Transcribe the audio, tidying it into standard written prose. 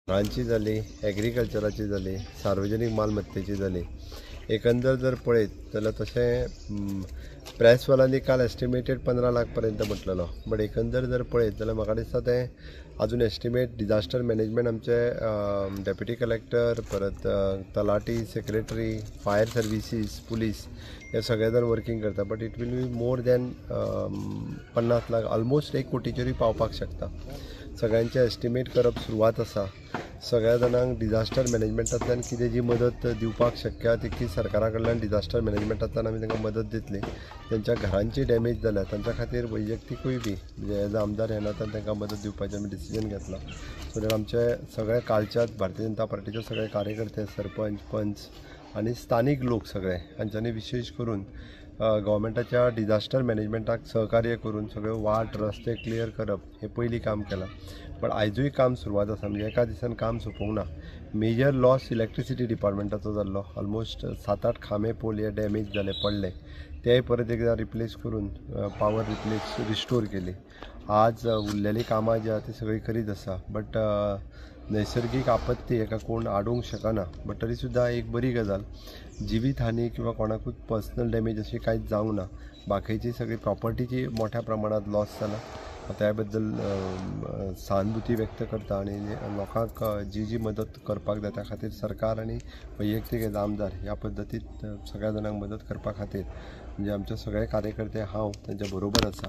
घरांची जाली, एग्रीकल्चराची जाली, सार्वजनीक मालमत्तेची जाली, एकंदर जर पळयत जाल्यार तशें प्रेसवाल्यांनी काल एस्टिमेटेड 15 लाख पर्यंत म्हटलेलो. बट एकंदर जर पळयत जाल्यार म्हाका दिसता तें अजून एस्टिमेट डिजास्टर मॅनेजमेंट आमचे डेप्युटी कलेक्टर, परत तलाटी, सेक्रेटरी, फायर सर्विसीस, पुलीस हे सगळे जण वर्किंग करता. But it will be more than 50 lakh, almost 1 कोटीचेरूय पावपाक शकता. सगळ्यांचे एस्टिमेट करप सुरवात आसा. सगळ्या जाणांक डिजास्टर मॅनेजमेंटांतल्यान कितें जी मदत दिवपाक शक्य तितकी सरकारा कडल्यान डिजास्टर मॅनेजमेंटांतल्यान आमी तांकां मदत दितली. त्यांच्या घरांची डॅमेज जाल्या तांच्या खातीर वैयक्तीकूय बी म्हणजे एज अ आमदार ह्या नात्यान तांकां मदत दिवपाचें आमी डिसिजन घेतलां. सो दॅट आमचे सगळे कालच्याच भारतीय जनता पार्टीचे सगळे कार्यकर्ते, सरपंच, पंच आनी स्थानीक लोक सगळे हांच्यांनी विशेश करून गव्हर्मेंटाच्या डिजास्टर मॅनेजमेंटाक सहकार्य करून सगळे वाट रस्ते क्लियर करप हे पयलीं काम केलां. पण आयजूय काम सुरवात आसा, म्हणजे एका दिसान काम सोंपोवंक ना. मेजर लॉस इलेक्ट्रिसिटी डिपार्टमेंटाचो जाल्लो. ऑलमोस्ट 7-8 खांबे पोल हे डॅमेज जाले, पडले. तेय परत एकदा रिप्लेस करून पावर रिस्टोर केली. आज उरलेली कामां जी आहा ती सगळी करीत आसा. बट नैसर्गिक आपत्ती हेका कोण आडोवंक शकना. बट तरी सुद्दां एक बरी गजाल, जिवीत हानी किंवा कोणाकूच पर्सनल डॅमेज अशी कांयच जावंक ना. बाकीची सगळी प्रॉपर्टीची मोठ्या प्रमाणात लॉस जाला. त्या बद्दल सहानुभूती व्यक्त करता आणि लोकांक जी मदत करपाक जाय त्या खातीर सरकार आणि वैयक्तीक आमदार ह्या पद्दतीत सगळ्या जाणांक मदत करपा खातीर म्हणजे आमचे सगळे कार्यकर्ते हांव तांच्या बरोबर आसा.